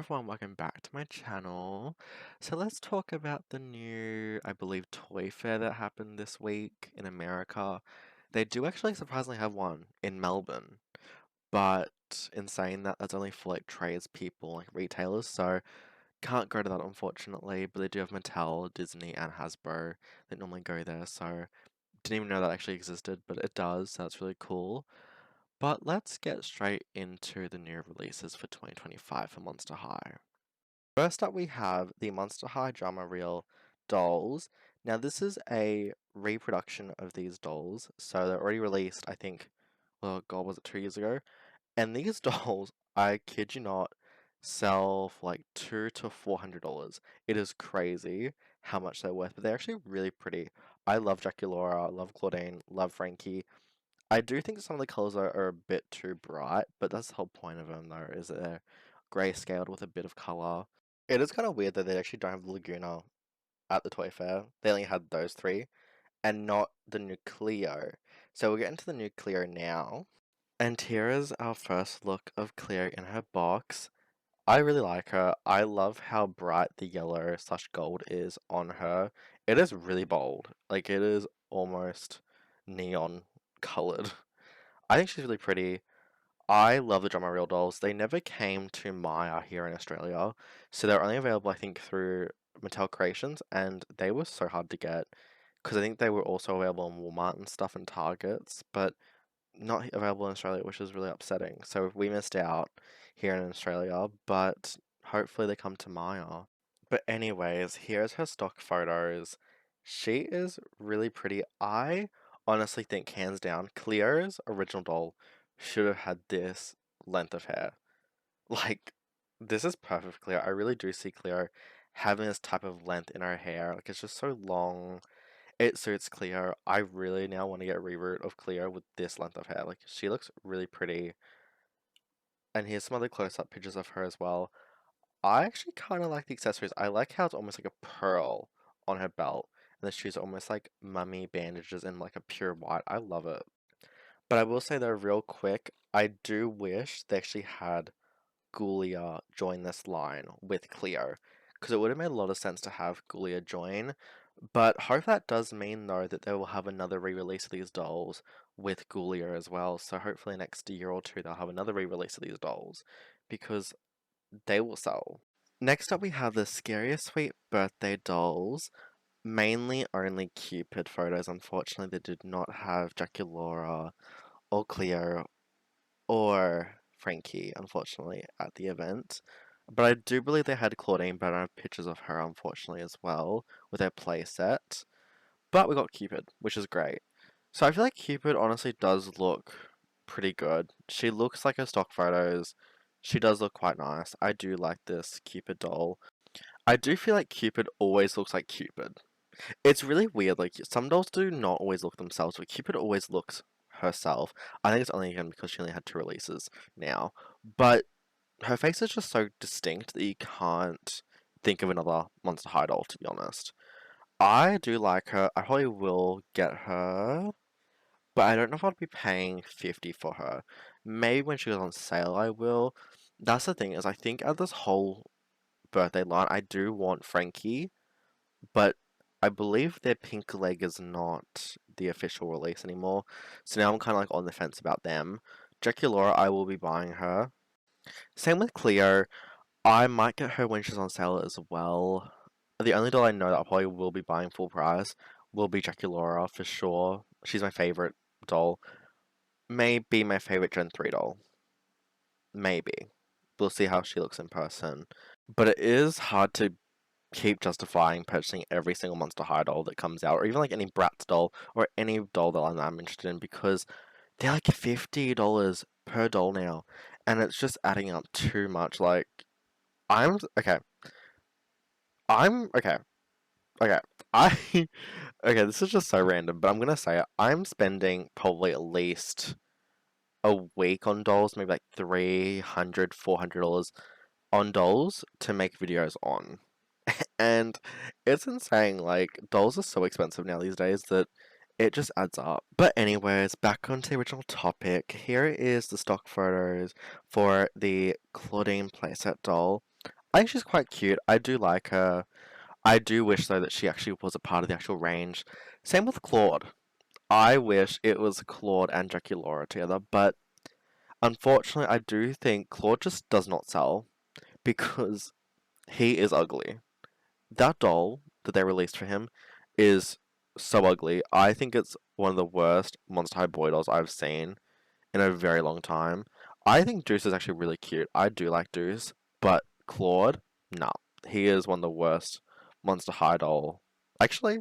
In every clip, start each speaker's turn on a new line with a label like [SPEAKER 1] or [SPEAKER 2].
[SPEAKER 1] everyone, welcome back to my channel. So let's talk about the new, I believe, toy fair that happened this week in America. They do actually surprisingly have one in Melbourne, but in saying that, that's only for like tradespeople, like retailers, so can't go to that unfortunately, but they do have Mattel, Disney, and Hasbro that normally go there, so didn't even know that actually existed, but it does, so that's really cool. But let's get straight into the new releases for 2025 for Monster High. First up, we have the Monster High Drama Reel dolls. Now, this is a reproduction of these dolls, so they're already released, I think, well, God, was it 2 years ago? And these dolls, I kid you not, sell for like $200 to $400. It is crazy how much they're worth, but they're actually really pretty. I love Jackie Laura, love Claudine, love Frankie. I do think some of the colors are a bit too bright, but that's the whole point of them, though, is that they're grayscaled with a bit of color. It is kind of weird that they actually don't have the Laguna at the Toy Fair. They only had those three, and not the new Cleo. So we'll get into the new Cleo now. And here is our first look of Cleo in her box. I really like her. I love how bright the yellow slash gold is on her. It is really bold. Like, it is almost neon colored. I think she's really pretty. I love the Drama Reel dolls. They never came to Maya here in Australia, so they're only available, I think, through Mattel Creations, and they were so hard to get because I think they were also available in Walmart and stuff and Targets, but not available in Australia, which is really upsetting. So we missed out here in Australia, but hopefully they come to Maya. But anyways, here's her stock photos. She is really pretty. I honestly think, hands down, Cleo's original doll should have had this length of hair. Like, this is perfect for Cleo. I really do see Cleo having this type of length in her hair. Like, it's just so long. It suits Cleo. I really now want to get a reroot of Cleo with this length of hair. Like, she looks really pretty. And here's some other close-up pictures of her as well. I actually kind of like the accessories. I like how it's almost like a pearl on her belt. And the shoes are almost like mummy bandages in like a pure white. I love it. But I will say though, real quick, I do wish they actually had Gulia join this line with Cleo. Because it would have made a lot of sense to have Gulia join. But hope that does mean though that they will have another re-release of these dolls with Gulia as well. So hopefully next year or two they'll have another re-release of these dolls. Because they will sell. Next up, we have the Scariest Sweet Birthday dolls. Mainly only Cupid photos. Unfortunately, they did not have Jackie Laura or Cleo or Frankie, unfortunately, at the event. But I do believe they had Claudine, but I don't have pictures of her, unfortunately, as well, with their playset. But we got Cupid, which is great. So I feel like Cupid honestly does look pretty good. She looks like her stock photos. She does look quite nice. I do like this Cupid doll. I do feel like Cupid always looks like Cupid. It's really weird, like, some dolls do not always look themselves, but Cupid always looks herself. I think it's only again because she only had 2 releases now. But her face is just so distinct that you can't think of another Monster High doll, to be honest. I do like her. I probably will get her, but I don't know if I'll be paying 50 for her. Maybe when she goes on sale, I will. That's the thing, is I think at this whole birthday line, I do want Frankie, but I believe their pink leg is not the official release anymore. So now I'm kind of like on the fence about them. Jackie Laura, I will be buying her. Same with Cleo. I might get her when she's on sale as well. The only doll I know that I probably will be buying full price will be Jackie Laura for sure. She's my favorite doll. Maybe my favorite Gen 3 doll. Maybe. We'll see how she looks in person. But it is hard to keep justifying purchasing every single Monster High doll that comes out, or even like any Bratz doll, or any doll that I'm interested in, because they're like $50 per doll now, and it's just adding up too much. Like, I'm okay. I'm okay. Okay. I okay, this is just so random, but I'm gonna say it. I'm spending probably at least a week on dolls, maybe like $300 $400 on dolls to make videos on. And it's insane, like, dolls are so expensive now these days that it just adds up. But anyways, back onto the original topic. Here is the stock photos for the Claudine playset doll. I think she's quite cute. I do like her. I do wish though that she actually was a part of the actual range. Same with Claude. I wish it was Claude and Jackie Laura together, but unfortunately, I do think Claude just does not sell because he is ugly. That doll that they released for him is so ugly. I think it's one of the worst Monster High boy dolls I've seen in a very long time. I think Deuce is actually really cute. I do like Deuce, but Claude, no. He is one of the worst Monster High doll. Actually,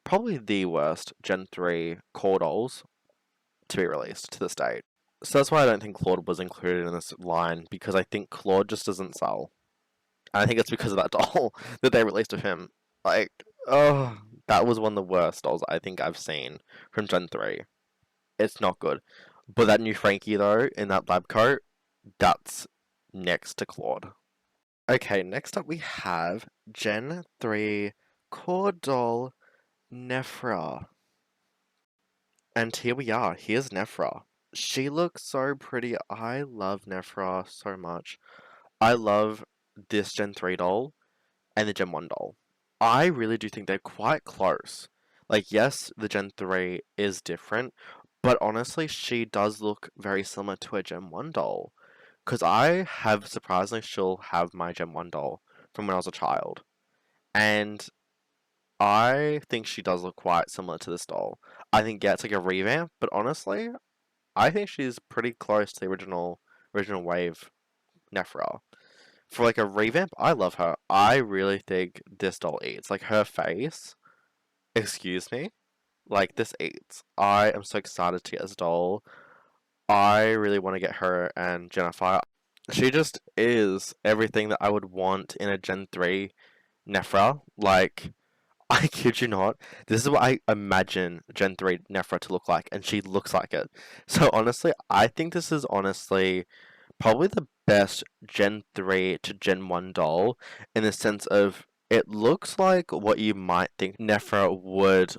[SPEAKER 1] probably the worst Gen 3 core dolls to be released to this date. So that's why I don't think Claude was included in this line, because I think Claude just doesn't sell. And I think it's because of that doll that they released of him. Like, oh, that was one of the worst dolls I think I've seen from Gen 3. It's not good. But that new Frankie, though, in that lab coat, that's next to Claude. Okay, next up we have Gen 3 core doll Nephra. And here we are. Here's Nephra. She looks so pretty. I love Nephra so much. I love this Gen 3 doll and the Gen 1 doll. I really do think they're quite close. Like, yes, the Gen 3 is different, but honestly, she does look very similar to a Gen 1 doll. Because I have, surprisingly, still have my Gen 1 doll from when I was a child. And I think she does look quite similar to this doll. I think, yeah, it's like a revamp, but honestly, I think she's pretty close to the original wave Nephra. For like a revamp, I love her. I really think this doll eats. Like her face, excuse me, like this eats. I am so excited to get this doll. I really want to get her and Jennifer. She just is everything that I would want in a Gen 3 Nephra. Like, I kid you not, this is what I imagine Gen 3 Nephra to look like, and she looks like it. So honestly, I think this is honestly probably the best Gen 3 to Gen 1 doll in the sense of it looks like what you might think Nephra would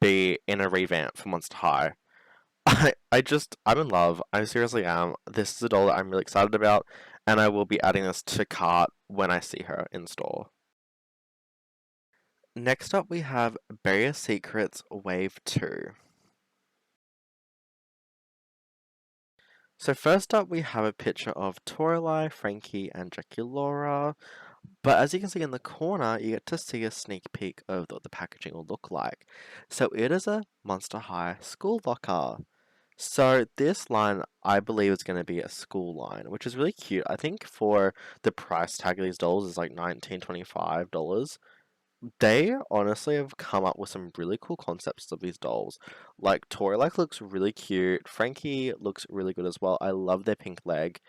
[SPEAKER 1] be in a revamp for Monster High. I'm in love. I seriously am. This is a doll that I'm really excited about, and I will be adding this to cart when I see her in store. Next up, we have Barrier Secrets Wave 2. So first up, we have a picture of Toralei, Frankie, and Jackie Laura. But as you can see in the corner, you get to see a sneak peek of what the packaging will look like. So it is a Monster High school locker. So this line, I believe, is going to be a school line, which is really cute. I think for the price tag of these dolls is like $19-25. They honestly have come up with some really cool concepts of these dolls. Like Tori looks really cute. Frankie looks really good as well. I love their pink leg.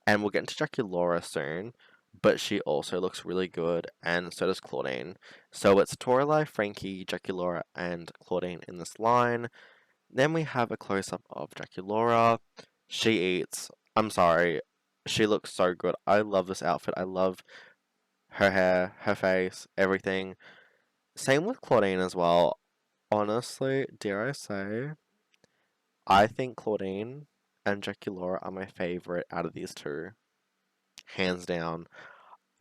[SPEAKER 1] And we'll get into Jackie Laura soon, but she also looks really good, and so does Claudine. So it's Toralei, Frankie, Jackie Laura, and Claudine in this line. Then we have a close-up of Jackie Laura. She eats. I'm sorry. She looks so good. I love this outfit. I love her hair, her face, everything. Same with Claudine as well. Honestly, dare I say, I think Claudine and Jackie Laura are my favorite out of these two. Hands down.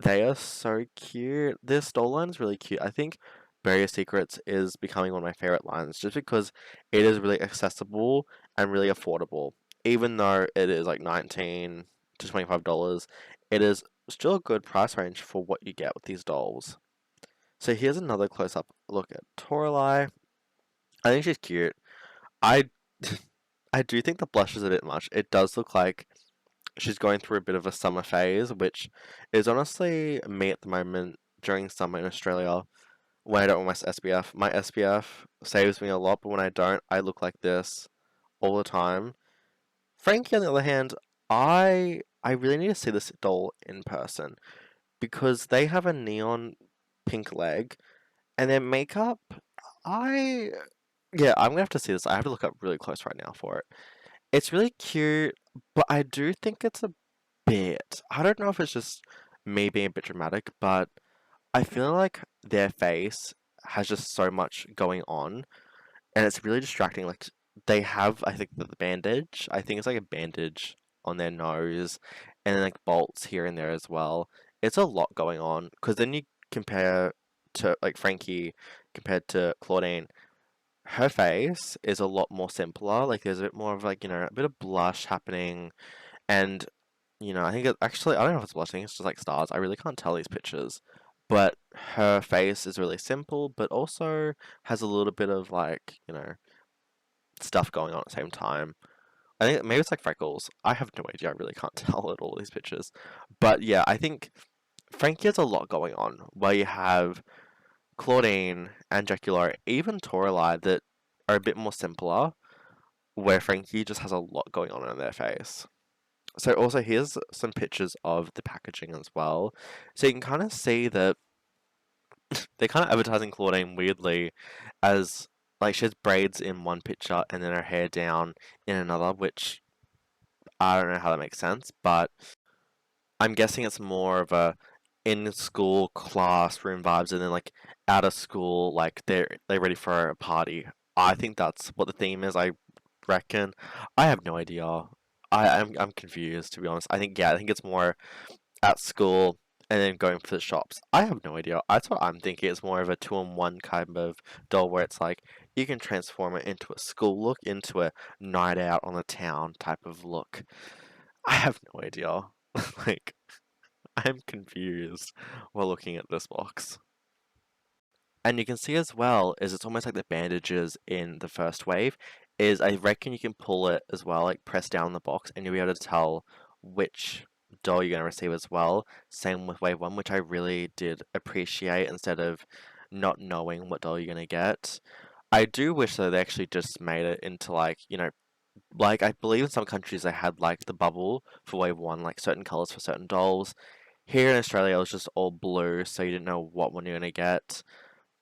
[SPEAKER 1] They are so cute. Their store line is really cute. I think Barrier Secrets is becoming one of my favorite lines just because it is really accessible and really affordable. Even though it is like $19 to $25, it is still a good price range for what you get with these dolls. So here's another close-up look at Toralei. I think she's cute. I I do think the blush is a bit much. It does look like she's going through a bit of a summer phase, which is honestly me at the moment during summer in Australia when I don't wear my SPF. My SPF saves me a lot, but when I don't, I look like this all the time. Frankie, on the other hand, I really need to see this doll in person because they have a neon pink leg and their makeup. I Yeah, I'm gonna have to see this. I have to look up really close right now for it. It's really cute, but I do think it's a bit. I don't know if it's just me being a bit dramatic, but I feel like their face has just so much going on, and it's really distracting. Like they have, I think the bandage. I think it's like a bandage on their nose, and then like bolts here and there as well. it's a lot going on. Because then you compare to like Frankie compared to Claudine, her face is a lot more simpler. Like there's a bit more of like, a bit of blush happening. And, I think actually, I don't know if it's blushing, it's just like stars. I really can't tell these pictures. But her face is really simple, but also has a little bit of like, stuff going on at the same time. I think maybe it's like freckles. I have no idea. I really can't tell at all these pictures. But yeah, I think Frankie has a lot going on where you have Claudine and Dracula, even Toralei that are a bit more simpler, where Frankie just has a lot going on in their face. So also here's some pictures of the packaging as well. So you can kind of see that they're kind of advertising Claudine weirdly as like she has braids in one picture and then her hair down in another, which I don't know how that makes sense, but I'm guessing it's more of a in school classroom vibes and then like out of school like they're ready for a party. I think that's what the theme is, I reckon. I have no idea. I'm confused to be honest. I think it's more at school and then going for the shops. I have no idea. That's what I'm thinking. It's more of a two-in-one kind of doll where it's like you can transform it into a school look, into a night out on the town type of look. I have no idea. Like, I'm confused while looking at this box. And you can see as well is it's almost like the bandages in the first wave is I reckon you can pull it as well, like press down the box and you'll be able to tell which doll you're going to receive as well. Same with wave one, which I really did appreciate instead of not knowing what doll you're going to get. I do wish though they actually just made it into like, like I believe in some countries they had like the bubble for wave one, like certain colors for certain dolls. Here in Australia it was just all blue, so you didn't know what one you're going to get.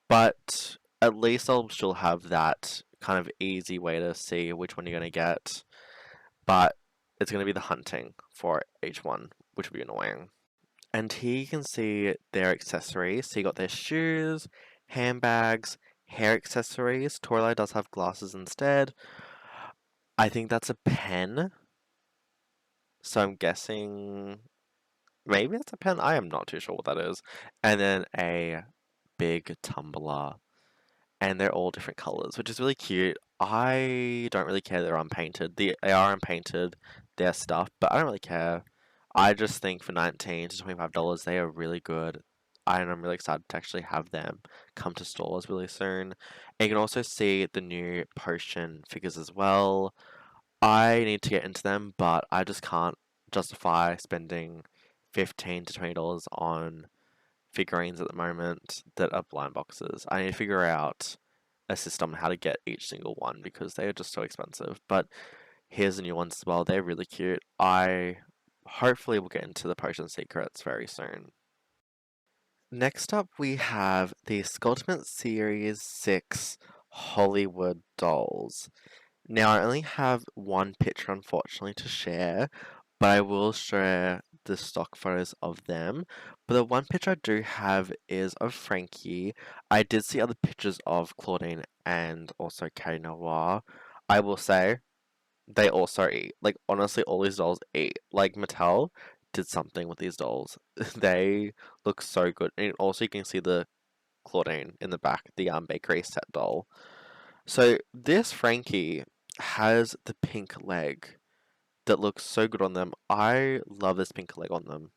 [SPEAKER 1] But at least I'll still have that kind of easy way to see which one you're going to get. But it's going to be the hunting for each one, which will be annoying. And here you can see their accessories. So you got their shoes, handbags, hair accessories. Toralei does have glasses instead. I think that's a pen. So I'm guessing maybe it's a pen. I am not too sure what that is. And then a big tumbler. And they're all different colors, which is really cute. I don't really care they're unpainted. They are unpainted, their stuff, but I don't really care. I just think for $19 to $25, they are really good. And I'm really excited to actually have them come to stores really soon. And you can also see the new potion figures as well. I need to get into them, but I just can't justify spending $15 to $20 on figurines at the moment that are blind boxes. I need to figure out a system on how to get each single one because they are just so expensive. But here's the new ones as well. They're really cute. I hopefully will get into the Potion Secrets very soon. Next up, we have the Sculptament Series 6 Hollywood Dolls. Now, I only have one picture, unfortunately, to share, but I will share the stock photos of them. But the one picture I do have is of Frankie. I did see other pictures of Claudine and also K Noir. I will say they also eat. Like honestly, all these dolls eat. Like Mattel did something with these dolls. They look so good. And also you can see the Claudine in the back, the bakery set doll. So this Frankie has the pink leg that looks so good on them. I love this pink leg on them.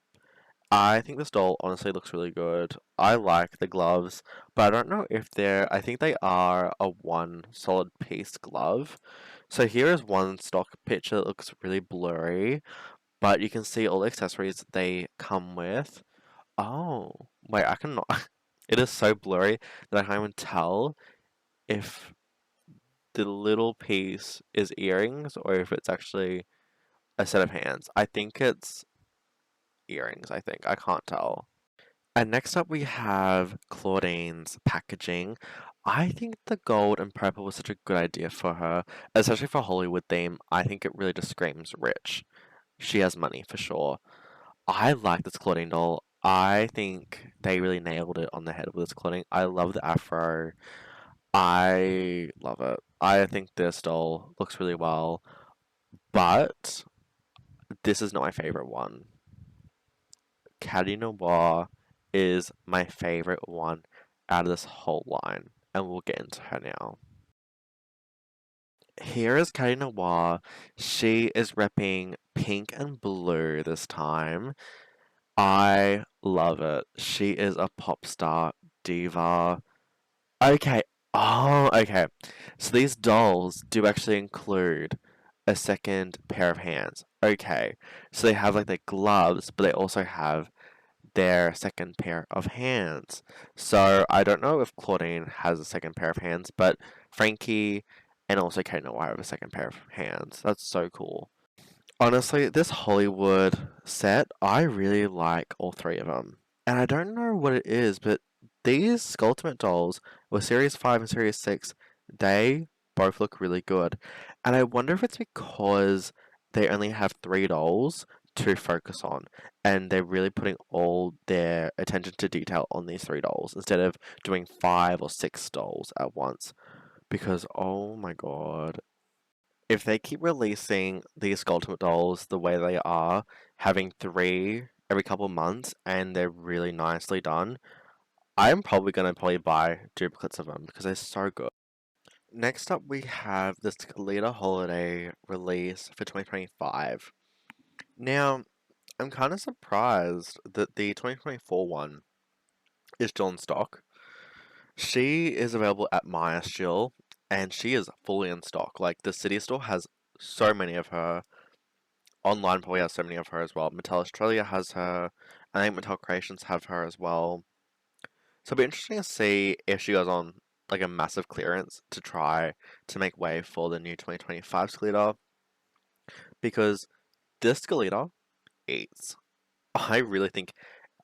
[SPEAKER 1] I think this doll honestly looks really good. I like the gloves, but I don't know if I think they are a one solid piece glove. So here is one stock picture that looks really blurry, but you can see all the accessories they come with. Oh, wait, I cannot. It is so blurry that I can't even tell if the little piece is earrings or if it's actually a set of hands. I think it's earrings, I think. I can't tell. And next up we have Claudine's packaging. I think the gold and purple was such a good idea for her, especially for Hollywood theme. I think it really just screams rich. She has money for sure. I like this Claudine doll. I think they really nailed it on the head with this Claudine. I love the afro. I love it. I think this doll looks really well, but this is not my favorite one. Cady Noir is my favorite one out of this whole line, and we'll get into her now. Here is Cady Noir. She is repping pink and blue this time. I love it. She is a pop star diva. Okay. Oh, okay. So these dolls do actually include a second pair of hands. Okay. So they have like their gloves, but they also have their second pair of hands. So I don't know if Claudine has a second pair of hands, but Frankie and also Kate Noir have a second pair of hands. That's so cool. Honestly, this Hollywood set, I really like all three of them. And I don't know what it is, but these Skulltimate dolls with Series 5 and Series 6, they both look really good. And I wonder if it's because they only have three dolls to focus on, and they're really putting all their attention to detail on these three dolls instead of doing five or six dolls at once. Because, oh my god, if they keep releasing these Ultimate dolls the way they are, having three every couple months, and they're really nicely done, I'm probably gonna buy duplicates of them because they're so good. Next up, we have the Skeleta Holiday release for 2025. Now, I'm kind of surprised that the 2024 one is still in stock. She is available at Maya still, and she is fully in stock. Like, the City Store has so many of her. Online probably has so many of her as well. Mattel Australia has her. I think Mattel Creations have her as well. So it'll be interesting to see if she goes on like a massive clearance to try to make way for the new 2025 Skeletor. Because this Skeletor eats. I really think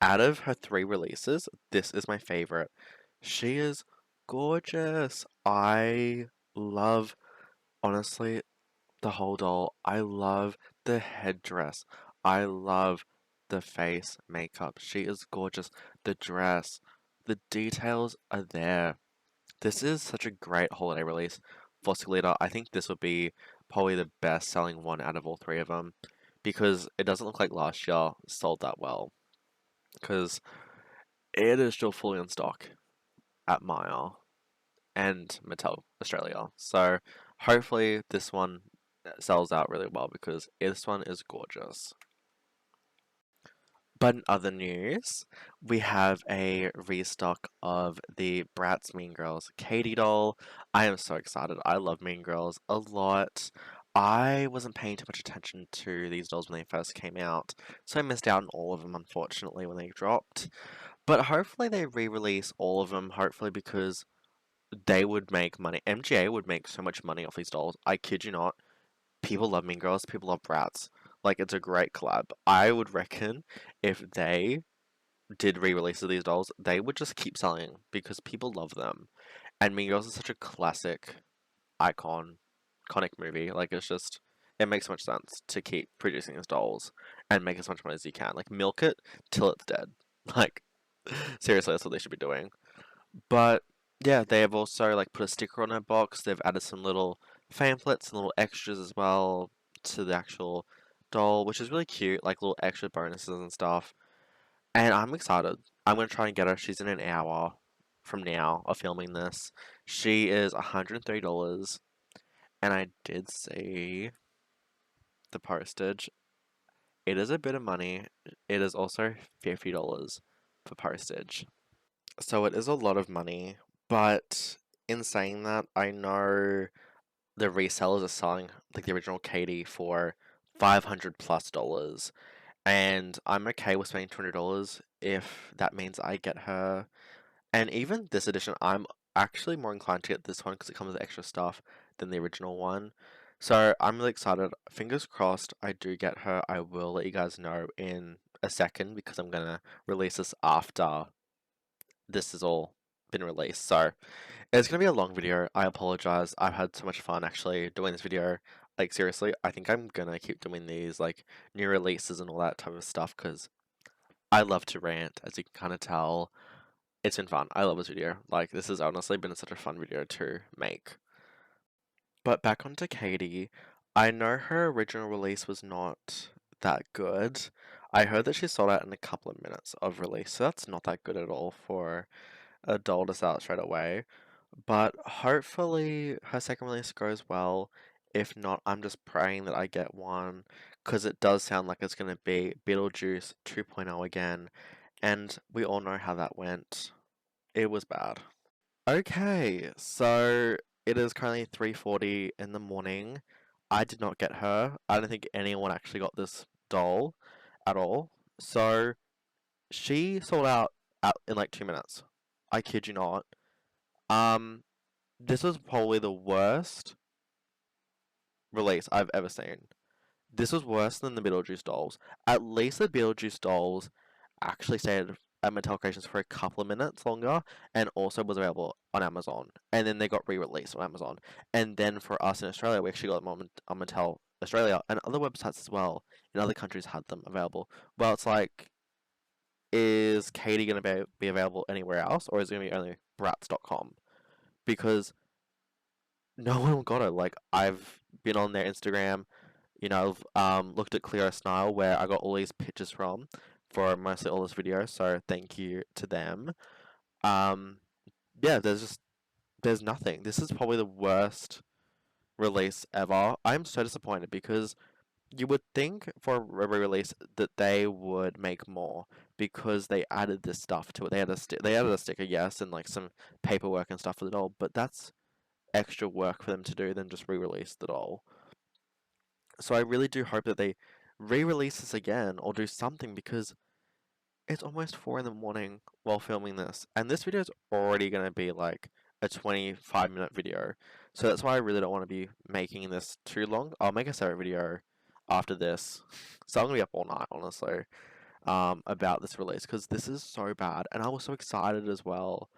[SPEAKER 1] out of her three releases, this is my favorite. She is gorgeous. I love, honestly, the whole doll. I love the headdress. I love the face makeup. She is gorgeous. The dress, the details are there. This is such a great holiday release for Skeleta. I think this would be probably the best selling one out of all three of them because it doesn't look like last year sold that well because it is still fully in stock at Maya and Mattel Australia. So hopefully this one sells out really well because this one is gorgeous. But in other news, we have a restock of the Bratz Mean Girls Cady doll. I am so excited. I love Mean Girls a lot. I wasn't paying too much attention to these dolls when they first came out, so I missed out on all of them, unfortunately, when they dropped. But hopefully they re-release all of them, hopefully because they would make money. MGA would make so much money off these dolls. I kid you not. People love Mean Girls, people love Bratz. Like, it's a great collab. I would reckon if they did re-release of these dolls, they would just keep selling because people love them. And Mean Girls is such a classic, iconic movie. Like, it's just, it makes so much sense to keep producing these dolls and make as much money as you can. Like, milk it till it's dead. Like, seriously, that's what they should be doing. But yeah, they have also like put a sticker on her box. They've added some little pamphlets and little extras as well to the actual doll, which is really cute, like little extra bonuses and stuff. And I'm excited. I'm gonna try and get her. She's in an hour from now of filming this. She is $130, and I did see the postage. It is a bit of money. It is also $50 for postage. So it is a lot of money, but in saying that, I know the resellers are selling like the original Katie for 500 plus dollars, and I'm okay with spending $200 if that means I get her. And even this edition, I'm actually more inclined to get this one because it comes with extra stuff than the original one. So I'm really excited. Fingers crossed I do get her. I will let you guys know in a second because I'm gonna release this after this has all been released. So it's gonna be a long video. I apologize. I've had so much fun actually doing this video. Like seriously, I think I'm gonna keep doing these like new releases and all that type of stuff because I love to rant, as you can kind of tell. It's been fun. I love this video. Like this has honestly been such a fun video to make. But back onto Katie, I know her original release was not that good. I heard that she sold out in a couple of minutes of release, so that's not that good at all for a doll to sell out straight away. But hopefully her second release goes well. If not, I'm just praying that I get one, because it does sound like it's going to be Beetlejuice 2.0 again, and we all know how that went. It was bad. Okay, so it is currently 3:40 in the morning. I did not get her. I don't think anyone actually got this doll at all. So she sold out in like 2 minutes. I kid you not. Um, this was probably the worst release I've ever seen. This was worse than the Beetlejuice dolls. At least the Beetlejuice dolls actually stayed at Mattel Creations for a couple of minutes longer and also was available on Amazon. And then they got re-released on Amazon. And then for us in Australia, we actually got them on Mattel Australia and other websites as well. In other countries had them available. Well, it's like, is Katie going to be available anywhere else, or is it going to be only Bratz.com? Because no one got it. Like, I've been on their Instagram, I've looked at Cleosnilee where I got all these pictures from for mostly all this video, so thank you to them. Um, yeah, there's nothing. This is probably the worst release ever. I'm so disappointed because you would think for a re-release that they would make more because they added this stuff to it. They added a sticker, yes, and like some paperwork and stuff for the doll, but that's extra work for them to do than just re-release the doll. So I really do hope that they re-release this again or do something because it's almost 4 in the morning while filming this, and this video is already going to be like a 25-minute video. So that's why I really don't want to be making this too long. I'll make a separate video after this. So I'm going to be up all night, honestly, about this release because this is so bad, and I was so excited as well.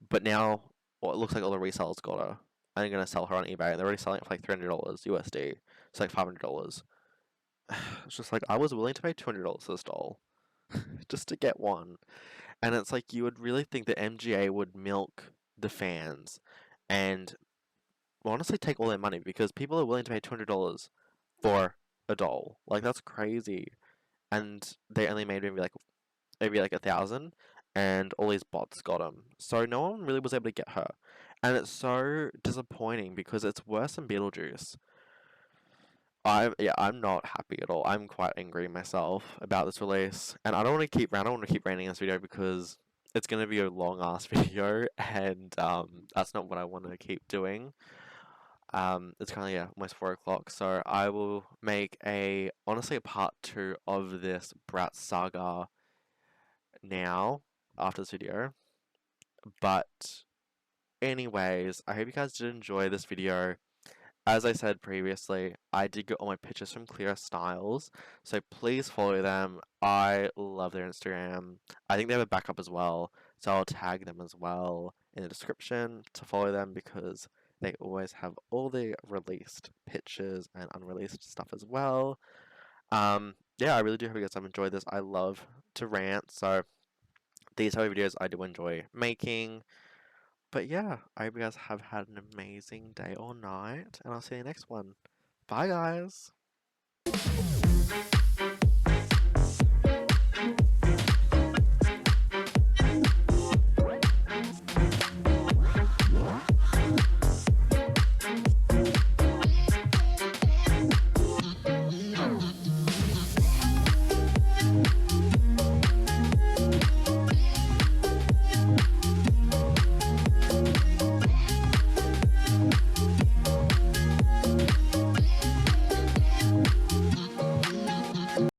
[SPEAKER 1] But now, well, it looks like all the resellers got her. And they're going to sell her on eBay, and they're already selling it for like $300 USD. It's like $500. It's just like, I was willing to pay $200 for this doll just to get one. And it's like, you would really think that MGA would milk the fans and honestly take all their money because people are willing to pay $200 for a doll. Like, that's crazy. And they only made maybe like 1,000, and all these bots got them. So no one really was able to get her. And it's so disappointing because it's worse than Beetlejuice. I'm not happy at all. I'm quite angry myself about this release, and I don't want to keep ranting this video because it's gonna be a long ass video, and that's not what I want to keep doing. It's currently almost 4 o'clock, so I will make honestly a part 2 of this Bratz saga now after this video. But anyways, I hope you guys did enjoy this video. As I said previously, I did get all my pictures from Cleosnilee, so please follow them. I love their Instagram. I think they have a backup as well, so I'll tag them as well in the description to follow them because they always have all the released pictures and unreleased stuff as well. Yeah, I really do hope you guys have enjoyed this. I love to rant, so these type of videos I do enjoy making. But yeah, I hope you guys have had an amazing day or night, and I'll see you next one. Bye, guys.